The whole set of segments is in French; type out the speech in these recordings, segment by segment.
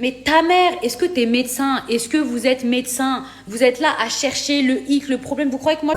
Mais ta mère, est-ce que t'es médecin? Est-ce que vous êtes médecin? Vous êtes là à chercher le hic, le problème. Vous croyez que moi...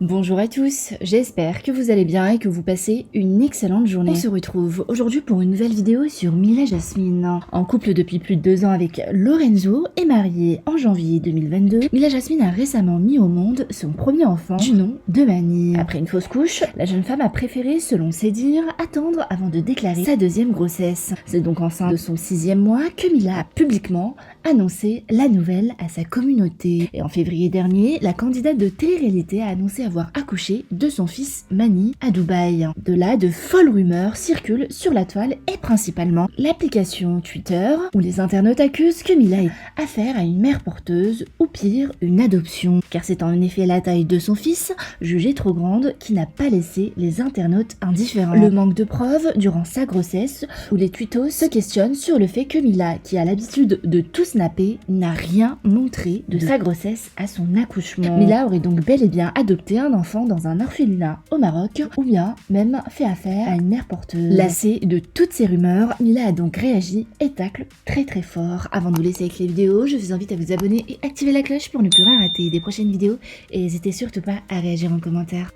Bonjour à tous, j'espère que vous allez bien et que vous passez une excellente journée. On se retrouve aujourd'hui pour une nouvelle vidéo sur Mila Jasmine. En couple depuis plus de 2 ans avec Lorenzo et mariée en janvier 2022, Mila Jasmine a récemment mis au monde son premier enfant du nom de Mani. Après une fausse couche, la jeune femme a préféré, selon ses dires, attendre avant de déclarer sa deuxième grossesse. C'est donc enceinte de son 6e mois que Mila a publiquement annoncé la nouvelle à sa communauté. Et en février dernier, la candidate de télé-réalité a annoncé avoir accouché de son fils Mani à Dubaï. De là, de folles rumeurs circulent sur la toile et principalement l'application Twitter où les internautes accusent que Mila ait affaire à une mère porteuse ou pire, une adoption. Car c'est en effet la taille de son fils, jugée trop grande, qui n'a pas laissé les internautes indifférents. Le manque de preuves durant sa grossesse où les twittos se questionnent sur le fait que Mila, qui a l'habitude de tout snapper, n'a rien montré de sa grossesse à son accouchement. Mila aurait donc bel et bien adopté un enfant dans un orphelinat au Maroc ou bien même fait affaire à une mère porteuse. Lassée de toutes ces rumeurs, Mila a donc réagi et tacle très fort. Avant de vous laisser avec les vidéos, je vous invite à vous abonner et activer la cloche pour ne plus rien rater des prochaines vidéos et n'hésitez surtout pas à réagir en commentaire.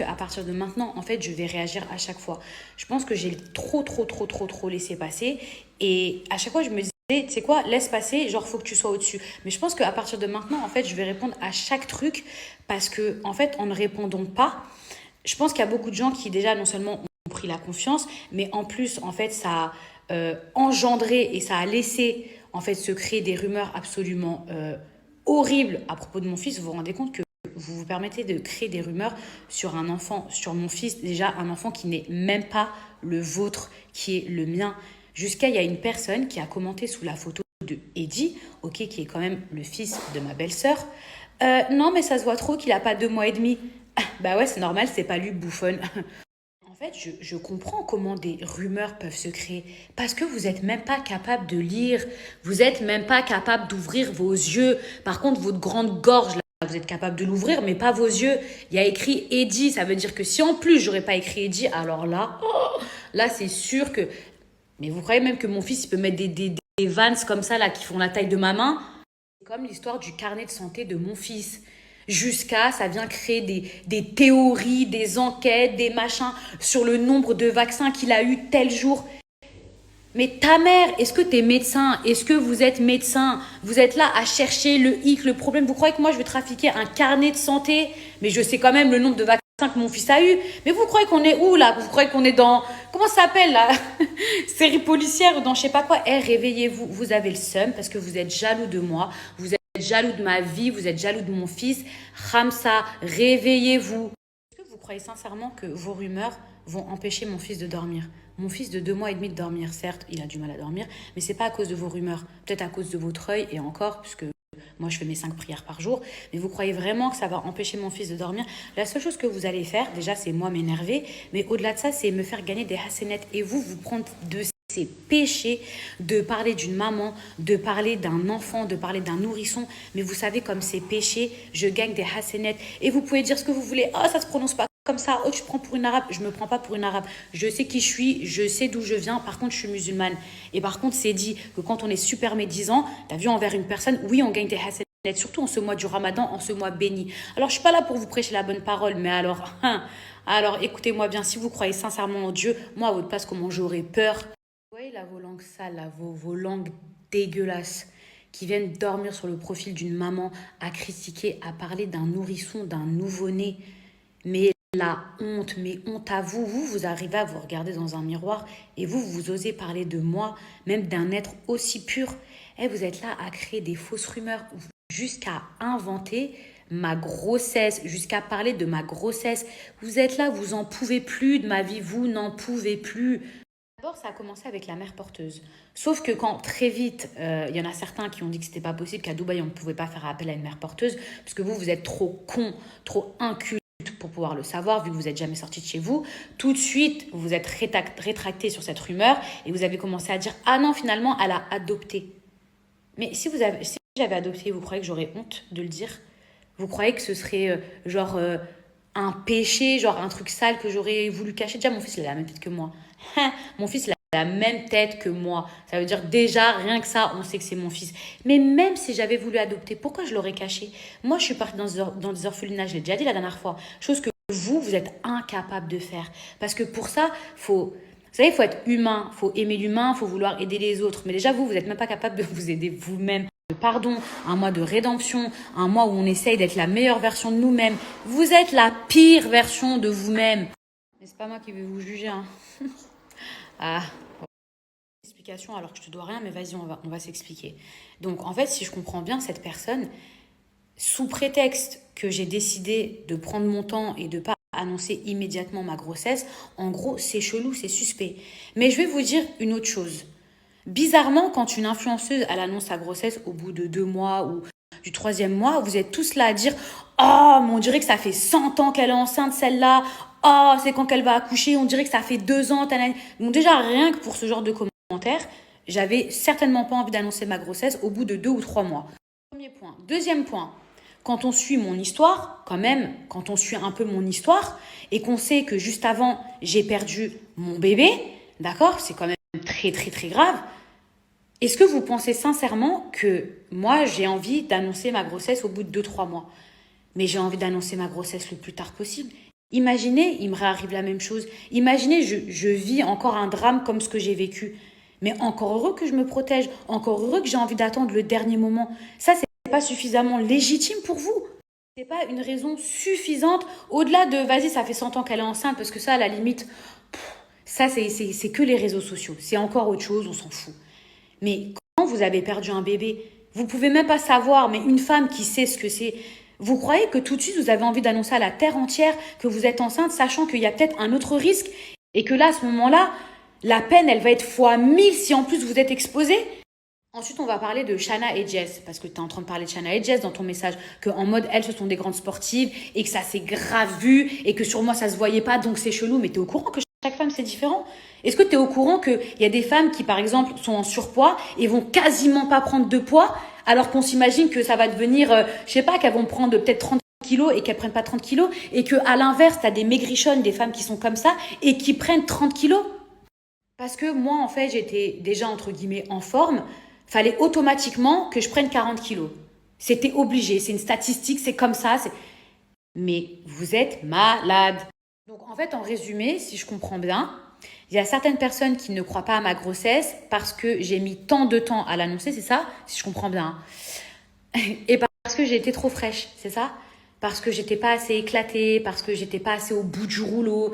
À partir de maintenant, en fait, je vais réagir à chaque fois. Je pense que j'ai trop laissé passer. Et à chaque fois, je me disais, tu sais quoi, laisse passer, genre, faut que tu sois au-dessus. Mais je pense qu'à partir de maintenant, en fait, je vais répondre à chaque truc parce que, en fait, en ne répondant pas, je pense qu'il y a beaucoup de gens qui, déjà, non seulement ont pris la confiance, mais en plus, en fait, ça a engendré et ça a laissé, en fait, se créer des rumeurs absolument horribles à propos de mon fils. Vous vous rendez compte que vous vous permettez de créer des rumeurs sur un enfant, sur mon fils, déjà un enfant qui n'est même pas le vôtre, qui est le mien. Jusqu'à il y a une personne qui a commenté sous la photo de Eddie, ok, qui est quand même le fils de ma belle-sœur. Non, mais ça se voit trop qu'il a pas 2 mois et demi. Ah, bah ouais, c'est normal, c'est pas lui, bouffonne. En fait, je comprends comment des rumeurs peuvent se créer parce que vous n'êtes même pas capable de lire, vous n'êtes même pas capable d'ouvrir vos yeux. Par contre, votre grande gorge, là, vous êtes capable de l'ouvrir, mais pas vos yeux. Il y a écrit Eddie, ça veut dire que si en plus j'aurais pas écrit Eddie, alors là, oh, là c'est sûr que... Mais vous croyez même que mon fils il peut mettre des Vans comme ça là qui font la taille de ma main? C'est comme l'histoire du carnet de santé de mon fils. Jusqu'à, ça vient créer des théories, des enquêtes, des machins sur le nombre de vaccins qu'il a eu tel jour. Mais ta mère, est-ce que t'es médecin? Est-ce que vous êtes médecin? Vous êtes là à chercher le hic, le problème. Vous croyez que moi je vais trafiquer un carnet de santé? Mais je sais quand même le nombre de vaccins que mon fils a eu. Mais vous croyez qu'on est où là? Vous croyez qu'on est dans... Comment ça s'appelle là? Série policière ou dans je sais pas quoi? Eh, réveillez-vous. Vous avez le seum parce que vous êtes jaloux de moi. Vous êtes jaloux de ma vie. Vous êtes jaloux de mon fils. Ramsa, réveillez-vous. Est-ce que vous croyez sincèrement que vos rumeurs vont empêcher mon fils de dormir? Mon fils de 2 mois et demi de dormir, certes, il a du mal à dormir, mais c'est pas à cause de vos rumeurs. Peut-être à cause de votre œil, et encore, puisque moi je fais mes 5 prières par jour. Mais vous croyez vraiment que ça va empêcher mon fils de dormir? La seule chose que vous allez faire, déjà, c'est moi m'énerver, mais au-delà de ça, c'est me faire gagner des hasenettes. Et vous prendre de ces péchés de parler d'une maman, de parler d'un enfant, de parler d'un nourrisson. Mais vous savez, comme ces péchés, je gagne des hasenettes. Et vous pouvez dire ce que vous voulez. Oh, ça se prononce pas comme ça. Oh, tu te prends pour une arabe. Je me prends pas pour une arabe. Je sais qui je suis, je sais d'où je viens. Par contre, je suis musulmane. Et par contre, c'est dit que quand on est super médisant, t'as vu, envers une personne, oui, on gagne des hasenettes, surtout en ce mois du Ramadan, en ce mois béni. Alors, je suis pas là pour vous prêcher la bonne parole, mais alors, alors écoutez-moi bien, si vous croyez sincèrement en Dieu, moi, à votre place, comment j'aurais peur. Vous voyez là, vos langues sales, là, vos langues dégueulasses qui viennent dormir sur le profil d'une maman, à critiquer, à parler d'un nourrisson, d'un nouveau-né. Mais la honte, mais honte à vous. Vous arrivez à vous regarder dans un miroir et vous osez parler de moi, même d'un être aussi pur. Et vous êtes là à créer des fausses rumeurs jusqu'à inventer ma grossesse, jusqu'à parler de ma grossesse. Vous êtes là, vous en pouvez plus de ma vie, vous n'en pouvez plus. D'abord, ça a commencé avec la mère porteuse. Sauf que quand très vite, il y en a certains qui ont dit que c'était pas possible, qu'à Dubaï, on ne pouvait pas faire appel à une mère porteuse, parce que vous êtes trop con, trop inculte pour pouvoir le savoir, vu que vous n'êtes jamais sorti de chez vous. Tout de suite, vous vous êtes rétracté sur cette rumeur et vous avez commencé à dire « Ah non, finalement, elle a adopté ». Mais si j'avais adopté, vous croyez que j'aurais honte de le dire? Vous croyez que ce serait genre un péché, genre un truc sale que j'aurais voulu cacher. Déjà, mon fils, il a la même tête que moi. Mon fils, il a la même tête que moi. Ça veut dire déjà, rien que ça, on sait que c'est mon fils. Mais même si j'avais voulu adopter, pourquoi je l'aurais caché? Moi, je suis partie dans des orphelinats, je l'ai déjà dit la dernière fois. Chose que vous êtes incapable de faire. Parce que pour ça, faut... Vous savez, il faut être humain, il faut aimer l'humain, il faut vouloir aider les autres. Mais déjà, vous n'êtes même pas capable de vous aider vous-même. Pardon, un mois de rédemption, un mois où on essaye d'être la meilleure version de nous-mêmes. Vous êtes la pire version de vous-même. Mais c'est pas moi qui vais vous juger, hein. Ah, explication alors que je te dois rien, mais vas-y, on va s'expliquer. Donc, en fait, si je comprends bien, cette personne, sous prétexte que j'ai décidé de prendre mon temps et de pas annoncer immédiatement ma grossesse, en gros, c'est chelou, c'est suspect. Mais je vais vous dire une autre chose. Bizarrement, quand une influenceuse elle annonce sa grossesse au bout de 2 mois ou du troisième mois, vous êtes tous là à dire «Oh, mais on dirait que ça fait 100 ans qu'elle est enceinte celle-là. Oh, c'est quand qu'elle va accoucher. On dirait que ça fait 2 ans. » Donc déjà, rien que pour ce genre de commentaires, j'avais certainement pas envie d'annoncer ma grossesse au bout de 2 ou 3 mois. Premier point. Deuxième point. Quand on suit mon histoire, quand même, quand on suit un peu mon histoire et qu'on sait que juste avant, j'ai perdu mon bébé, d'accord, c'est quand même très très très grave. Est-ce que vous pensez sincèrement que moi, j'ai envie d'annoncer ma grossesse au bout de 2 ou 3 mois? Mais j'ai envie d'annoncer ma grossesse le plus tard possible. Imaginez, il me réarrive la même chose. Imaginez, je vis encore un drame comme ce que j'ai vécu. Mais encore heureux que je me protège, encore heureux que j'ai envie d'attendre le dernier moment. Ça, c'est pas suffisamment légitime pour vous? C'est pas une raison suffisante au-delà de vas-y, ça fait 100 ans qu'elle est enceinte, parce que ça, à la limite, ça, c'est que les réseaux sociaux. C'est encore autre chose, on s'en fout. Mais quand vous avez perdu un bébé, vous pouvez même pas savoir, mais une femme qui sait ce que c'est, vous croyez que tout de suite vous avez envie d'annoncer à la terre entière que vous êtes enceinte, sachant qu'il y a peut-être un autre risque et que là, à ce moment-là, la peine, elle va être fois 1000 si en plus vous êtes exposé? Ensuite, on va parler de Shanna et Jess, parce que tu es en train de parler de Shanna et Jess dans ton message, qu'en mode, elles, ce sont des grandes sportives, et que ça s'est grave vu, et que sur moi, ça se voyait pas, donc c'est chelou. Mais tu es au courant que chaque femme, c'est différent? Est-ce que tu es au courant qu'il y a des femmes qui, par exemple, sont en surpoids et vont quasiment pas prendre de poids, alors qu'on s'imagine que ça va devenir, je sais pas, qu'elles vont prendre peut-être 30 kilos et qu'elles prennent pas 30 kilos, et qu'à l'inverse, tu as des maigrichonnes, des femmes qui sont comme ça, et qui prennent 30 kilos? Parce que moi, en fait, j'étais déjà, entre guillemets, en forme. Fallait automatiquement que je prenne 40 kilos. C'était obligé, c'est une statistique, c'est comme ça. Mais vous êtes malade. Donc en fait, en résumé, si je comprends bien, il y a certaines personnes qui ne croient pas à ma grossesse parce que j'ai mis tant de temps à l'annoncer, c'est ça? Si je comprends bien. Et parce que j'ai été trop fraîche, c'est ça? Parce que j'étais pas assez éclatée, parce que j'étais pas assez au bout du rouleau.